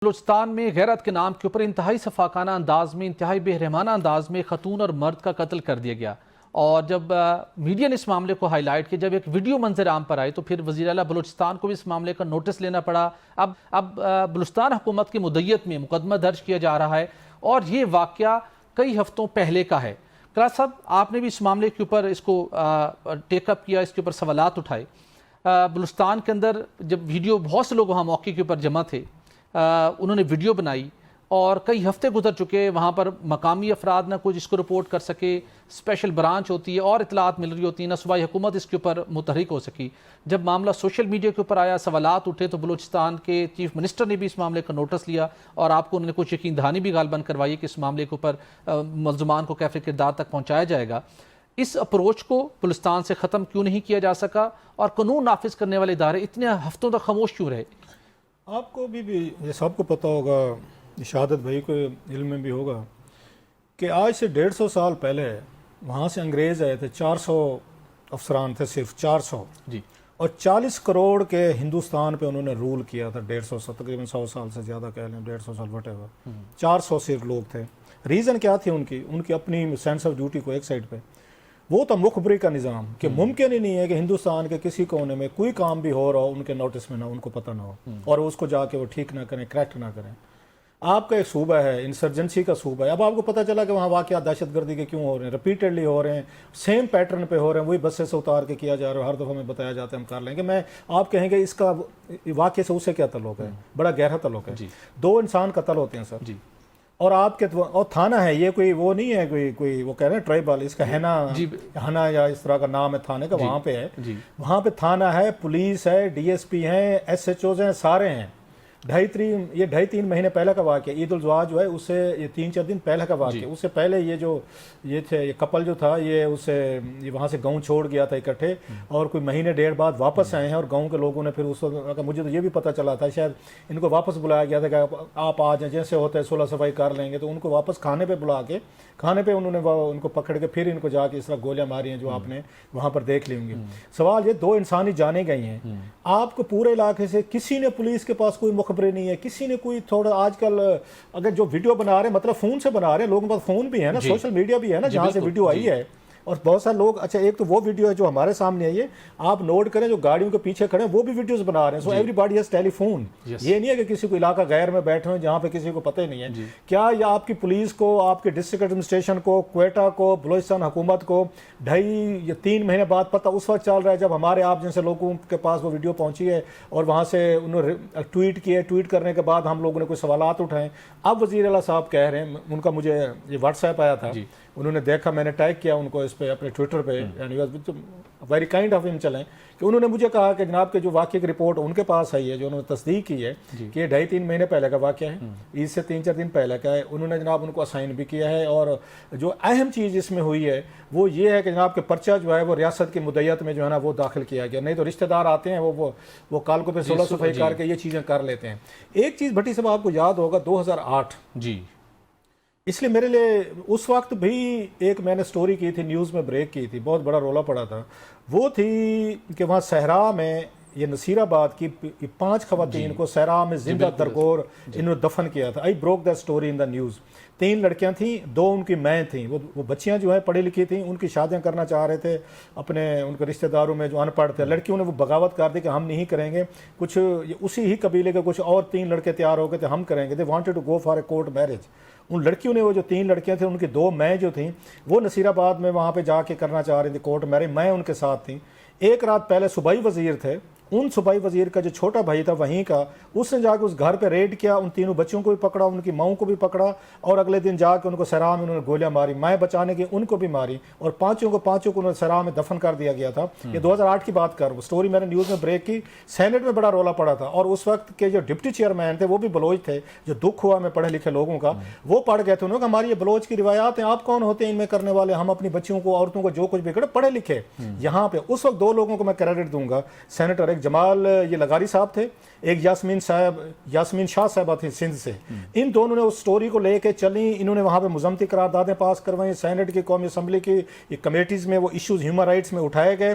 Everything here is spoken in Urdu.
بلوچستان میں غیرت کے نام کے اوپر انتہائی سفاکانہ انداز میں انتہائی بے رحمانہ انداز میں خاتون اور مرد کا قتل کر دیا گیا، اور جب میڈیا نے اس معاملے کو ہائی لائٹ کیا، جب ایک ویڈیو منظر عام پر آئی تو پھر وزیر اعلیٰ بلوچستان کو بھی اس معاملے کا نوٹس لینا پڑا۔ اب بلوچستان حکومت کی مدعیت میں مقدمہ درج کیا جا رہا ہے، اور یہ واقعہ کئی ہفتوں پہلے کا ہے۔ کراچ صاحب، آپ نے بھی اس معاملے کے اوپر اس کو ٹیک اپ کیا، اس کے اوپر سوالات اٹھائے۔ بلوچستان کے اندر جب ویڈیو، بہت سے لوگ وہاں موقع کے اوپر جمع تھے، انہوں نے ویڈیو بنائی، اور کئی ہفتے گزر چکے، وہاں پر مقامی افراد نہ کوئی اس کو رپورٹ کر سکے، اسپیشل برانچ ہوتی ہے اور اطلاعات مل رہی ہوتی ہیں، نہ صوبائی حکومت اس کے اوپر متحرک ہو سکی۔ جب معاملہ سوشل میڈیا کے اوپر آیا، سوالات اٹھے، تو بلوچستان کے چیف منسٹر نے بھی اس معاملے کا نوٹس لیا، اور آپ کو انہوں نے کچھ یقین دہانی بھی غالباً کروائی کہ اس معاملے کے اوپر ملزمان کو کیفے کردار تک پہنچایا جائے گا۔ اس اپروچ کو بلوچستان سے ختم کیوں نہیں کیا جا سکا، اور قانون نافذ کرنے والے ادارے اتنے ہفتوں تک خاموش کیوں رہے؟ آپ کو بھی یہ سب کو پتہ ہوگا، شہادت بھائی کو علم میں بھی ہوگا کہ آج سے 150 سال پہلے وہاں سے انگریز آئے تھے، 400 افسران تھے، صرف 400 جی، اور 40 کروڑ کے ہندوستان پہ انہوں نے رول کیا تھا۔ 150 تقریباً 100 سال سے زیادہ کہہ لیں، 150 سال وٹ ایور، 400 صرف لوگ تھے۔ ریزن کیا تھی ان کی اپنی سینس آف ڈیوٹی کو ایک سائڈ پہ، وہ تھا مخبری کا نظام، کہ ممکن ہی نہیں ہے کہ ہندوستان کے کسی کونے میں کوئی کام بھی ہو رہا ہو، ان کے نوٹس میں نہ، ان کو پتہ نہ ہو، اور اس کو جا کے وہ ٹھیک نہ کریں، کریکٹ نہ کریں۔ آپ کا ایک صوبہ ہے، انسرجنسی کا صوبہ ہے، اب آپ کو پتہ چلا کہ وہاں واقعات دہشت گردی کے کیوں ہو رہے ہیں، ریپیٹڈلی ہو رہے ہیں، سیم پیٹرن پہ ہو رہے ہیں، وہی بسیں سے اتار کے کیا جا رہا ہے، ہر دفعہ میں بتایا جاتا ہے ہم کر لیں گے۔ میں آپ کہیں گے اس کا واقعے سے اس سے کیا تعلق ہے؟ بڑا گہرا تعلق ہے۔ دو انسان قتل ہوتے ہیں سر، اور آپ کے اور تھانہ ہے، یہ کوئی وہ نہیں ہے کوئی وہ کہہ رہے ہیں ٹرائبل، اس کا ہنا یا اس طرح کا نام ہے تھانے کا، وہاں پہ ہے، وہاں پہ تھانہ ہے، پولیس ہے، ڈی ایس پی ہیں، ایس ایچ اوز ہیں، سارے ہیں۔ 2.5-3 مہینے پہلے کا واقعہ، عید الاضحیٰ جو ہے اس سے یہ 3-4 دن پہلے کا واقعہ۔ اس سے پہلے یہ کپل جو تھا، یہ وہاں سے گاؤں چھوڑ گیا تھا اکٹھے، اور کوئی مہینے ڈیڑھ بعد واپس آئے ہیں، اور گاؤں کے لوگوں نے پھر اس وقت، مجھے تو یہ بھی پتہ چلا تھا شاید ان کو واپس بلایا گیا تھا کہ آپ آ جائیں، جیسے ہوتا ہے صلح صفائی کر لیں گے، تو ان کو واپس کھانے پہ بلا کے، کھانے پہ انہوں نے ان کو پکڑ کے پھر ان کو جا کے اس طرح گولیاں ماری ہیں جو آپ نے وہاں پر دیکھ لی ہوں گی۔ سوال یہ، 2 انسانی جانیں گئی ہیں، آپ کو پورے علاقے سے کسی نے، پولیس کے پاس کوئی مخبری نہیں ہے، کسی نے کوئی تھوڑا، آج کل اگر جو ویڈیو بنا رہے ہیں مطلب فون سے بنا رہے ہیں، لوگوں کے پاس فون بھی ہے نا، سوشل میڈیا بھی ہے نا جہاں سے ویڈیو آئی ہے، اور بہت سارے لوگ، اچھا ایک تو وہ ویڈیو ہے جو ہمارے سامنے آئی ہے، آپ نوٹ کریں جو گاڑیوں کے پیچھے کھڑے ہیں وہ بھی ویڈیوز بنا رہے ہیں۔ So everybody has telephone. یہ نہیں ہے کہ کسی کو علاقہ غیر میں بیٹھے ہوئے جہاں پہ کسی کو پتہ ہی نہیں ہے۔ کیا یہ آپ کی پولیس کو، آپ کے ڈسٹرکٹ ایڈمنسٹریشن کو، کوئٹہ کو، بلوچستان حکومت کو 2.5 یا 3 مہینے بعد پتہ اس وقت چل رہا ہے جب ہمارے آپ جیسے لوگوں کے پاس وہ ویڈیو پہنچی ہے، اور وہاں سے انہوں نے ٹویٹ کیے، ٹویٹ کرنے کے بعد ہم لوگوں نے کوئی سوالات اٹھائے۔ اب وزیر اعلیٰ صاحب کہہ رہے ہیں، ان کا مجھے یہ واٹس ایپ آیا تھا، انہوں نے دیکھا، میں نے ٹیگ کیا ان کو اس پہ اپنے ٹویٹر پہ، ویری کائنڈ آف ہم چلیں، کہ انہوں نے مجھے کہا کہ جناب کے جو واقعے کی رپورٹ ان کے پاس آئی ہے، جو انہوں نے تصدیق کی ہے کہ یہ 2.5-3 مہینے پہلے کا واقعہ ہے، عید سے 3-4 دن پہلے کا ہے، انہوں نے جناب ان کو اسائن بھی کیا ہے۔ اور جو اہم چیز اس میں ہوئی ہے وہ یہ ہے کہ جناب کے پرچہ جو ہے وہ ریاست کی مدعیت میں جو ہے نا وہ داخل کیا گیا، نہیں تو رشتہ دار آتے ہیں وہ کال کو پہ صلح صفائی کر کے یہ چیزیں کر لیتے ہیں۔ ایک چیز بھٹی صاحب آپ کو یاد ہوگا، 2008 اس لیے میرے لیے اس وقت بھی ایک میں نے سٹوری کی تھی، نیوز میں بریک کی تھی، بہت بڑا رولا پڑا تھا، وہ تھی کہ وہاں صحرا میں، یہ نصیر آباد کی 5 خواتین کو صحرا میں زندہ درگور انہوں نے دفن کیا تھا۔ آئی Brook that story in the news. 3 لڑکیاں تھیں، 2 ان کی مائیں تھیں، وہ بچیاں جو ہیں پڑھی لکھی تھیں، ان کی شادیاں کرنا چاہ رہے تھے اپنے ان کے رشتہ داروں میں جو ان پڑھ تھے، لڑکیوں نے وہ بغاوت کر دی کہ ہم نہیں کریں گے، کچھ اسی ہی قبیلے کے کچھ اور 3 لڑکے تیار ہو گئے تھے، ہم کریں گے، they wanted to go for a court marriage. ان لڑکیوں نے، وہ جو 3 لڑکیاں تھیں ان کی 2 مائیں جو تھیں وہ نصیر آباد میں وہاں پہ جا کے کرنا چاہ رہی تھی کورٹ میرج، مائیں ان کے ساتھ تھیں۔ ایک رات پہلے صوبائی وزیر تھے، ان صوبائی وزیر کا جو چھوٹا بھائی تھا وہیں کا، اس نے جا کے اس گھر پہ ریڈ کیا، ان 3 بچوں کو بھی پکڑا، ان کی ماؤں کو بھی پکڑا، اور اگلے دن جا کے ان کو صحرا میں انہوں نے گولیاں ماری، مائیں بچانے کی ان کو بھی ماری، اور پانچوں کو انہوں نے صحرا میں دفن کر دیا گیا تھا۔ یہ 2008 کی بات کر رہا ہوں، سٹوری میں نے نیوز میں بریک کی، سینٹ میں بڑا رولا پڑا تھا، اور اس وقت کے جو ڈپٹی چیئرمین تھے وہ بھی بلوچ تھے، جو دکھ ہوا میں پڑھے لکھے لوگوں کا، وہ پڑھ گئے تھے، انہوں نے کہا ہماری یہ بلوچ کی روایات ہیں، آپ کون ہوتے ہیں ان میں کرنے والے، ہم اپنی بچیوں کو، عورتوں کو جو کچھ بھی کرے، پڑھے لکھے۔ یہاں پہ اس وقت 2 لوگوں کو میں کریڈٹ دوں گا، سینیٹر ایک جمال یہ لغاری صاحب تھے، ایک یاسمین شاہ صاحبہ تھے سندھ سے، ان دونوں نے اس سٹوری کو لے کے چلیں، انہوں نے وہاں پہ مذمتی قراردادیں پاس کروائیں، سینٹ کی، قومی اسمبلی کی کمیٹیز میں وہ ایشوز ہیومن رائٹس میں اٹھائے گئے،